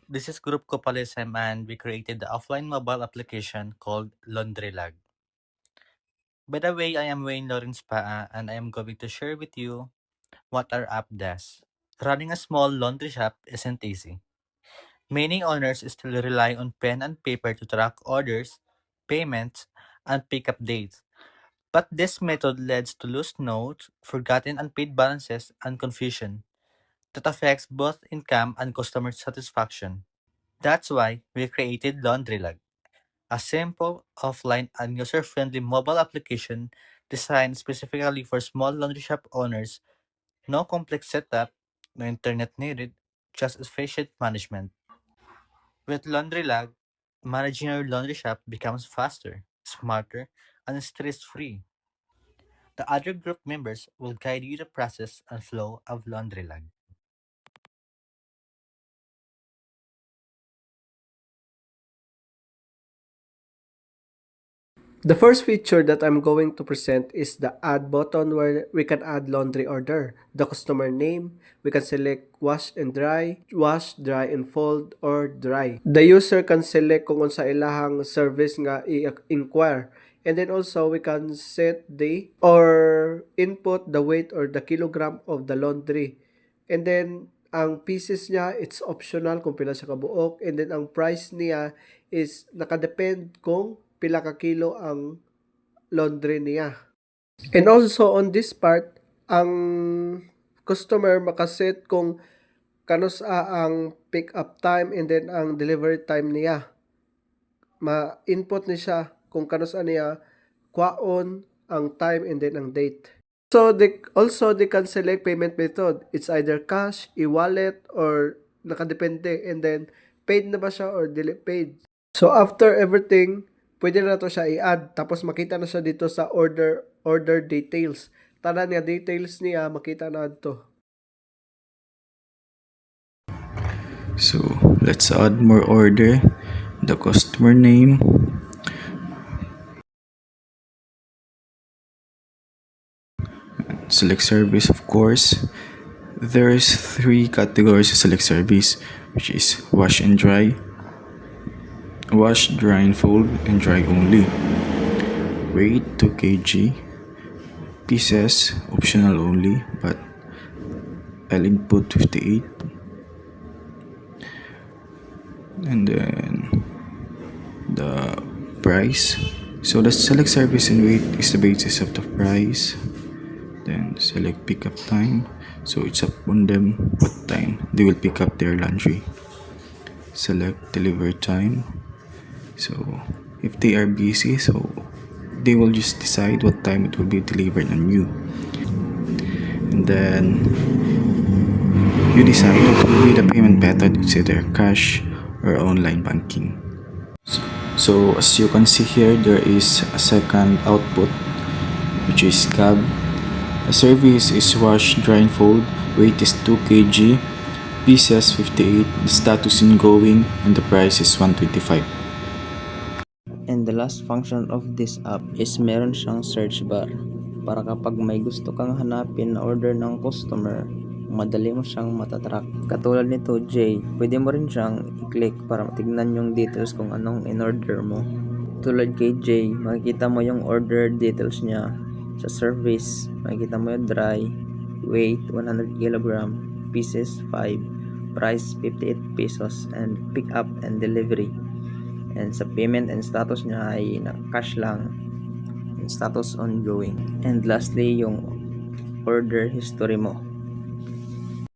This is Group Kopalisem and we created the offline mobile application called LaundryLag. By the way, I am Wayne Lawrence Paa and I am going to share with you what our app does. Running a small laundry shop isn't easy. Many owners still rely on pen and paper to track orders, payments, and pickup dates. But this method leads to loose notes, forgotten unpaid balances, and confusion that affects both income and customer satisfaction. That's why we created LaundryLag, a simple, offline, and user-friendly mobile application designed specifically for small laundry shop owners. No complex setup, no internet needed, just efficient management. With LaundryLag, managing your laundry shop becomes faster, smarter, and stress-free. The other group members will guide you the process and flow of LaundryLag. The first feature that I'm going to present is the add button where we can add laundry order. The customer name, we can select wash, dry and fold, or dry. The user can select kung unsa ilahang service nga i-inquire. And then also we can set the or input the weight or the kilogram of the laundry. And then ang pieces niya, it's optional kung pila siya kabuok. And then ang price niya is nakadepend kung pila ka kilo ang laundry niya. And also on this part, ang customer makaset kung kano sa ang pick up time and then ang delivery time niya. Ma-input ni siya kung kano sa niya kwaon ang time and then ang date. So they can select payment method. It's either cash, e-wallet, or nakadepende. And then paid na ba siya or dili paid. So after everything, pwede na to siya i-add. Tapos makita na siya dito sa order details. Tanan nga details niya makita na to. So let's add more order. The customer name, select service, of course. There's three categories of select service, which is wash and dry, wash, dry and fold, and dry only. Weight 2 kg, pieces optional only, but I'll input 58. And then the price. So the select service and weight is the basis of the price. Then select pickup time. So it's up on them what time they will pick up their laundry. Select delivery time. So if they are busy, so they will just decide what time it will be delivered on you. And then you decide what will be the payment method. It's either cash or online banking. So as you can see here, there is a second output, which is cab. The service is wash, dry and fold. Weight is 2 kg. Pieces 58. The status in going and the price is 125. And the last function of this app is meron siyang search bar para kapag may gusto kang hanapin na order ng customer, madali mo siyang matatrack. Katulad nito, Jay, pwede mo rin siyang i-click para matignan yung details kung anong in-order mo. Tulad kay Jay, makikita mo yung order details niya sa service. Makikita mo yung dry, weight 100 kg, pieces 5, price 58 pesos, and pick up and delivery. And sa payment and status niya ay na cash lang, and status ongoing. And lastly, yung order history mo.